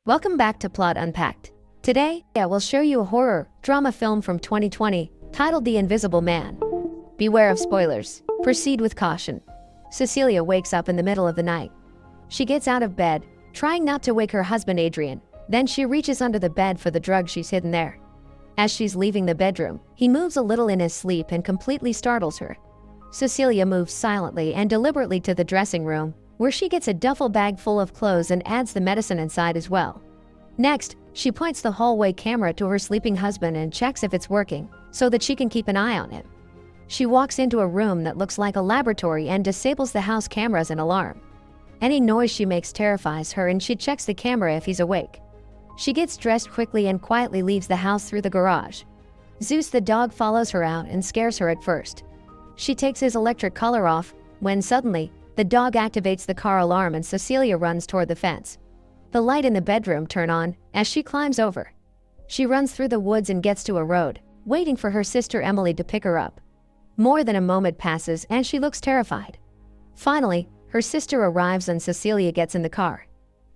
Welcome back to Plot Unpacked. Today, I will show you a horror drama film from 2020 titled The Invisible Man. Beware of spoilers. Proceed with caution. Cecilia wakes up in the middle of the night. She gets out of bed, trying not to wake her husband Adrian. Then she reaches under the bed for the drug she's hidden there. As she's leaving the bedroom, he moves a little in his sleep and completely startles her. Cecilia moves silently and deliberately to the dressing room, where she gets a duffel bag full of clothes and adds the medicine inside as well. Next, she points the hallway camera to her sleeping husband and checks if it's working, so that she can keep an eye on him. She walks into a room that looks like a laboratory and disables the house cameras and alarm. Any noise she makes terrifies her, and she checks the camera if he's awake. She gets dressed quickly and quietly leaves the house through the garage. Zeus the dog follows her out and scares her at first. She takes his electric collar off, when suddenly, the dog activates the car alarm and Cecilia runs toward the fence. The light in the bedroom turns on as she climbs over. She runs through the woods and gets to a road, waiting for her sister Emily to pick her up. More than a moment passes and she looks terrified. Finally, her sister arrives and Cecilia gets in the car.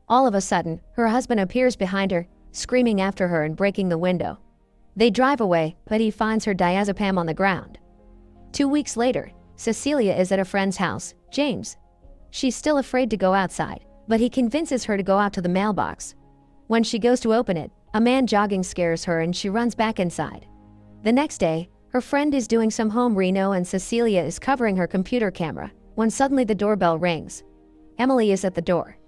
All of a sudden, her husband appears behind her, screaming after her and breaking the window. They drive away, but he finds her diazepam on the ground. 2 weeks later, Cecilia is at a friend's house, James. She's still afraid to go outside, but he convinces her to go out to the mailbox. When she goes to open it, a man jogging scares her and she runs back inside. The next day, her friend is doing some home reno and Cecilia is covering her computer camera, when suddenly the doorbell rings. Emily is at the door.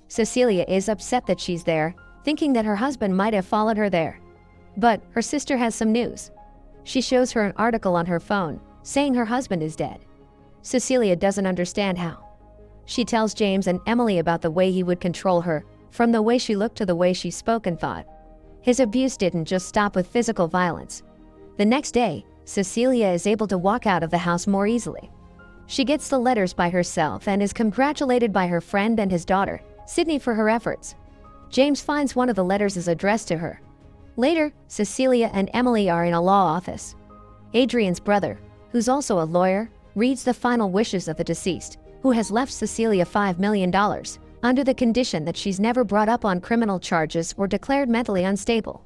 Cecilia is upset that she's there, thinking that her husband might have followed her there. But her sister has some news. She shows her an article on her phone, saying her husband is dead. Cecilia doesn't understand how. She tells James and Emily about the way he would control her, from the way she looked to the way she spoke and thought. His abuse didn't just stop with physical violence. The next day, Cecilia is able to walk out of the house more easily. She gets the letters by herself and is congratulated by her friend and his daughter, Sydney, for her efforts. James finds one of the letters is addressed to her. Later, Cecilia and Emily are in a law office. Adrian's brother, who's also a lawyer, reads the final wishes of the deceased, who has left Cecilia $5 million, under the condition that she's never brought up on criminal charges or declared mentally unstable.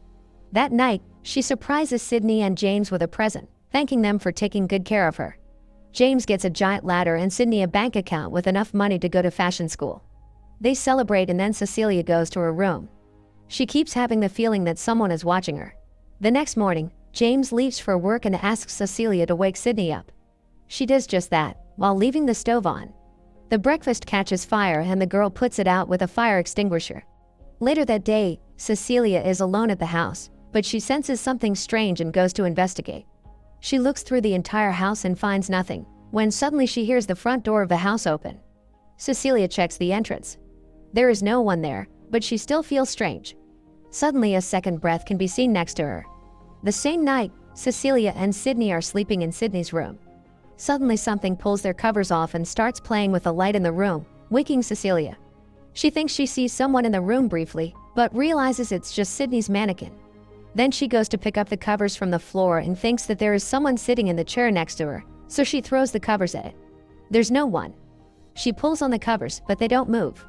That night, she surprises Sydney and James with a present, thanking them for taking good care of her. James gets a giant ladder and Sydney a bank account with enough money to go to fashion school. They celebrate and then Cecilia goes to her room. She keeps having the feeling that someone is watching her. The next morning, James leaves for work and asks Cecilia to wake Sydney up. She does just that, while leaving the stove on. The breakfast catches fire and the girl puts it out with a fire extinguisher. Later that day, Cecilia is alone at the house, but she senses something strange and goes to investigate. She looks through the entire house and finds nothing, when suddenly she hears the front door of the house open. Cecilia checks the entrance. There is no one there, but she still feels strange. Suddenly a second breath can be seen next to her. The same night, Cecilia and Sydney are sleeping in Sydney's room. Suddenly something pulls their covers off and starts playing with the light in the room, waking Cecilia. She thinks she sees someone in the room briefly, but realizes it's just Sydney's mannequin. Then she goes to pick up the covers from the floor and thinks that there is someone sitting in the chair next to her, so she throws the covers at it. There's no one. She pulls on the covers, but they don't move.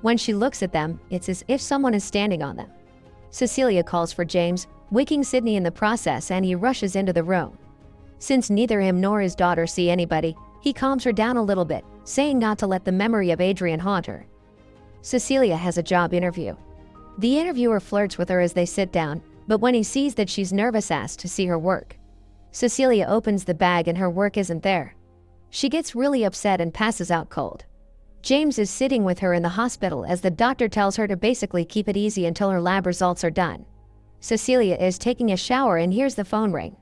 When she looks at them, it's as if someone is standing on them. Cecilia calls for James, waking Sydney in the process, and he rushes into the room. Since neither him nor his daughter see anybody, he calms her down a little bit, saying not to let the memory of Adrian haunt her. Cecilia has a job interview. The interviewer flirts with her as they sit down, but when he sees that she's nervous, asks to see her work. Cecilia opens the bag and her work isn't there. She gets really upset and passes out cold. James is sitting with her in the hospital as the doctor tells her to basically keep it easy until her lab results are done. Cecilia is taking a shower and hears the phone ring.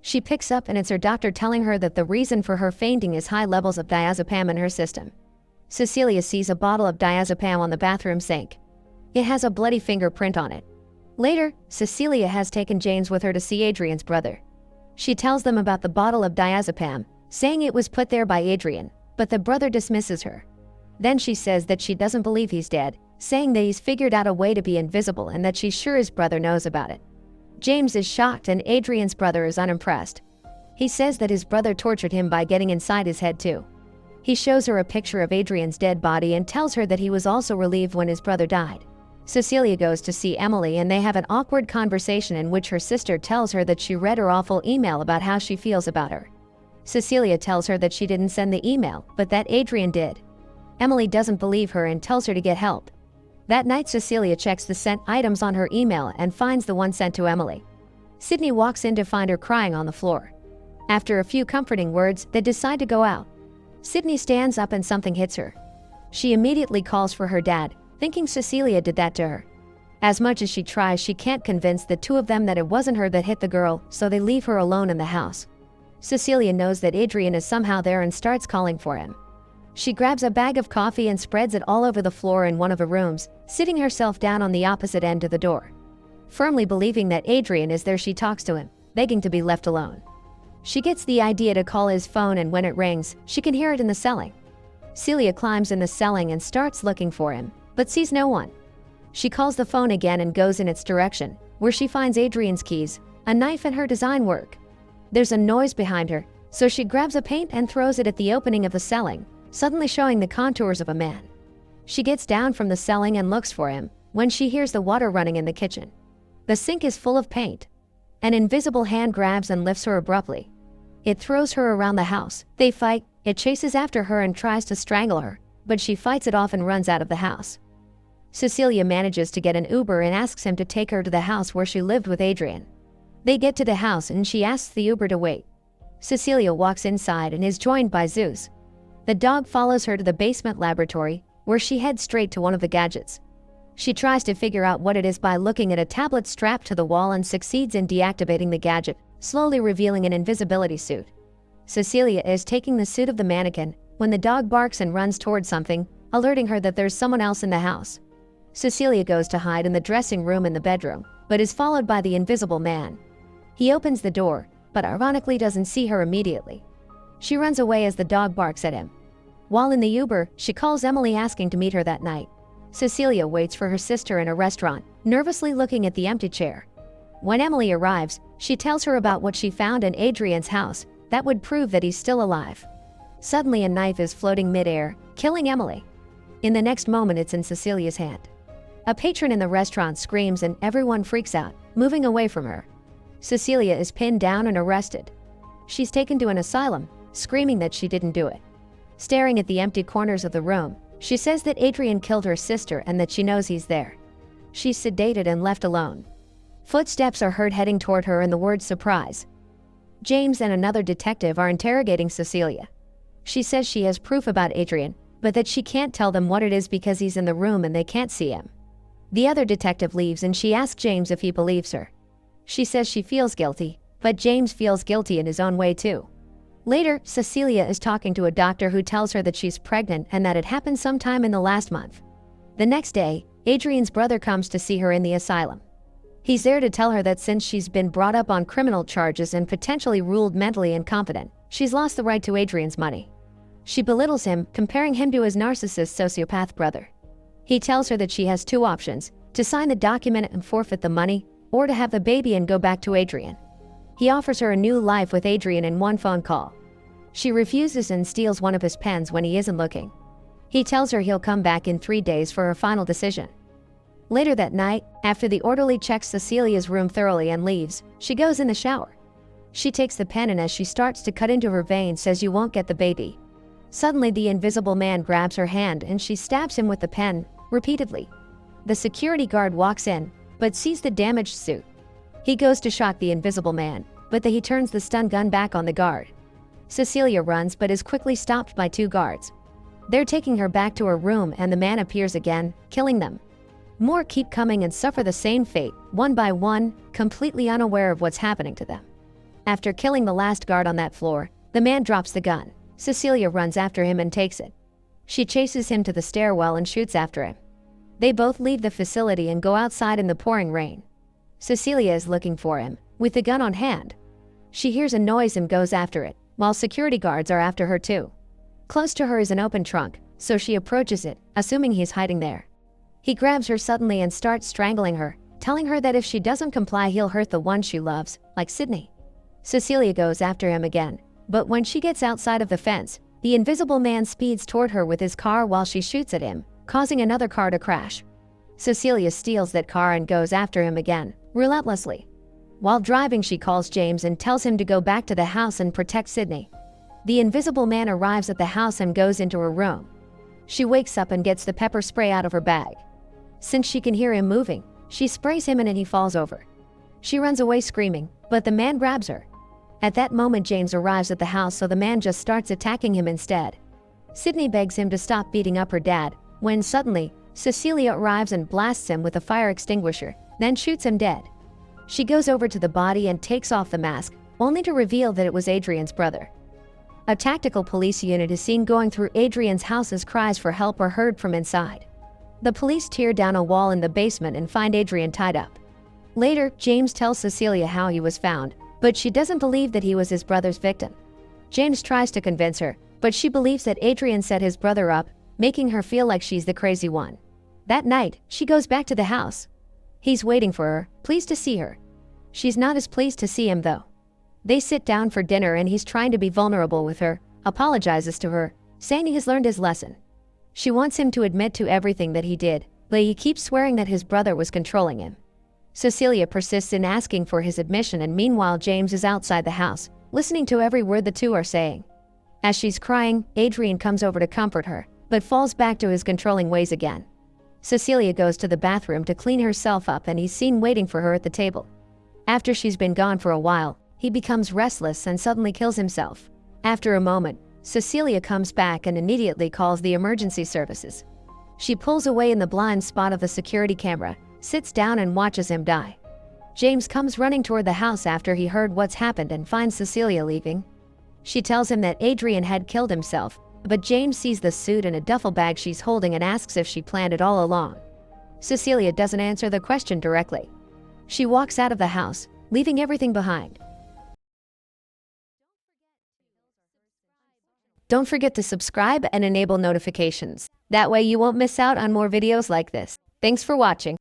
She picks up and it's her doctor telling her that the reason for her fainting is high levels of diazepam in her system. Cecilia sees a bottle of diazepam on the bathroom sink. It has a bloody fingerprint on it. Later, Cecilia has taken James with her to see Adrian's brother. She tells them about the bottle of diazepam, saying it was put there by Adrian, but the brother dismisses her. Then she says that she doesn't believe he's dead, saying that he's figured out a way to be invisible and that she's sure his brother knows about it. James is shocked and Adrian's brother is unimpressed. He says that his brother tortured him by getting inside his head too. He shows her a picture of Adrian's dead body and tells her that he was also relieved when his brother died. Cecilia goes to see Emily and they have an awkward conversation in which her sister tells her that she read her awful email about how she feels about her. Cecilia tells her that she didn't send the email, but that Adrian did. Emily doesn't believe her and tells her to get help. That night, Cecilia checks the sent items on her email and finds the one sent to Emily. Sydney walks in to find her crying on the floor. After a few comforting words, they decide to go out. Sydney stands up and something hits her. She immediately calls for her dad, thinking Cecilia did that to her. As much as she tries, she can't convince the two of them that it wasn't her that hit the girl, so they leave her alone in the house. Cecilia knows that Adrian is somehow there and starts calling for him. She grabs a bag of coffee and spreads it all over the floor in one of the rooms, sitting herself down on the opposite end of the door. Firmly believing that Adrian is there, she talks to him, begging to be left alone. She gets the idea to call his phone, and when it rings, she can hear it in the ceiling. Celia climbs in the ceiling and starts looking for him, but sees no one. She calls the phone again and goes in its direction, where she finds Adrian's keys, a knife, and her design work. There's a noise behind her, so she grabs a paint and throws it at the opening of the ceiling, suddenly showing the contours of a man. She gets down from the ceiling and looks for him, when she hears the water running in the kitchen. The sink is full of paint. An invisible hand grabs and lifts her abruptly. It throws her around the house. They fight. It chases after her and tries to strangle her, but she fights it off and runs out of the house. Cecilia manages to get an Uber and asks him to take her to the house where she lived with Adrian. They get to the house and she asks the Uber to wait. Cecilia walks inside and is joined by Zeus. The dog follows her to the basement laboratory, where she heads straight to one of the gadgets. She tries to figure out what it is by looking at a tablet strapped to the wall and succeeds in deactivating the gadget, slowly revealing an invisibility suit. Cecilia is taking the suit of the mannequin when the dog barks and runs towards something, alerting her that there's someone else in the house. Cecilia goes to hide in the dressing room in the bedroom, but is followed by the invisible man. He opens the door, but ironically doesn't see her immediately. She runs away as the dog barks at him. While in the Uber, she calls Emily asking to meet her that night. Cecilia waits for her sister in a restaurant, nervously looking at the empty chair. When Emily arrives, she tells her about what she found in Adrian's house that would prove that he's still alive. Suddenly, a knife is floating midair, killing Emily. In the next moment, it's in Cecilia's hand. A patron in the restaurant screams and everyone freaks out, moving away from her. Cecilia is pinned down and arrested. She's taken to an asylum, screaming that she didn't do it. Staring at the empty corners of the room, she says that Adrian killed her sister and that she knows he's there. She's sedated and left alone. Footsteps are heard heading toward her and the word surprise. James and another detective are interrogating Cecilia. She says she has proof about Adrian, but that she can't tell them what it is because he's in the room and they can't see him. The other detective leaves and she asks James if he believes her. She says she feels guilty, but James feels guilty in his own way too. Later, Cecilia is talking to a doctor who tells her that she's pregnant and that it happened sometime in the last month. The next day, Adrian's brother comes to see her in the asylum. He's there to tell her that since she's been brought up on criminal charges and potentially ruled mentally incompetent, she's lost the right to Adrian's money. She belittles him, comparing him to his narcissist sociopath brother. He tells her that she has two options: to sign the document and forfeit the money, or to have the baby and go back to Adrian. He offers her a new life with Adrian in one phone call. She refuses and steals one of his pens when he isn't looking. He tells her he'll come back in 3 days for her final decision. Later that night, after the orderly checks Cecilia's room thoroughly and leaves, she goes in the shower. She takes the pen and as she starts to cut into her vein says, "You won't get the baby." Suddenly, the invisible man grabs her hand and she stabs him with the pen, repeatedly. The security guard walks in, but sees the damaged suit. He goes to shock the invisible man, but he turns the stun gun back on the guard. Cecilia runs but is quickly stopped by 2 guards. They're taking her back to her room and the man appears again, killing them. More keep coming and suffer the same fate, one by one, completely unaware of what's happening to them. After killing the last guard on that floor, the man drops the gun. Cecilia runs after him and takes it. She chases him to the stairwell and shoots after him. They both leave the facility and go outside in the pouring rain. Cecilia is looking for him, with the gun on hand. She hears a noise and goes after it, while security guards are after her too. Close to her is an open trunk, so she approaches it, assuming he's hiding there. He grabs her suddenly and starts strangling her, telling her that if she doesn't comply he'll hurt the one she loves, like Sydney. Cecilia goes after him again, but when she gets outside of the fence, the invisible man speeds toward her with his car while she shoots at him, causing another car to crash. Cecilia steals that car and goes after him again, relentlessly. While driving, she calls James and tells him to go back to the house and protect Sydney. The invisible man arrives at the house and goes into her room. She wakes up and gets the pepper spray out of her bag. Since she can hear him moving, she sprays him and he falls over. She runs away screaming, but the man grabs her. At that moment, James arrives at the house, so the man just starts attacking him instead. Sydney begs him to stop beating up her dad, when suddenly, Cecilia arrives and blasts him with a fire extinguisher, then shoots him dead. She goes over to the body and takes off the mask, only to reveal that it was Adrian's brother. A tactical police unit is seen going through Adrian's house as cries for help are heard from inside. The police tear down a wall in the basement and find Adrian tied up. Later, James tells Cecilia how he was found, but she doesn't believe that he was his brother's victim. James tries to convince her, but she believes that Adrian set his brother up, making her feel like she's the crazy one. That night, she goes back to the house. He's waiting for her, pleased to see her. She's not as pleased to see him though. They sit down for dinner and he's trying to be vulnerable with her, apologizes to her, saying he has learned his lesson. She wants him to admit to everything that he did, but he keeps swearing that his brother was controlling him. Cecilia persists in asking for his admission, and meanwhile James is outside the house, listening to every word the two are saying. As she's crying, Adrian comes over to comfort her, but falls back to his controlling ways again. Cecilia goes to the bathroom to clean herself up and he's seen waiting for her at the table. After she's been gone for a while, he becomes restless and suddenly kills himself. After a moment, Cecilia comes back and immediately calls the emergency services. She pulls away in the blind spot of the security camera, sits down and watches him die. James comes running toward the house after he heard what's happened and finds Cecilia leaving. She tells him that Adrian had killed himself, but James sees the suit and a duffel bag she's holding and asks if she planned it all along. Cecilia doesn't answer the question directly. She walks out of the house, leaving everything behind. Don't forget to subscribe and enable notifications. That way you won't miss out on more videos like this. Thanks for watching.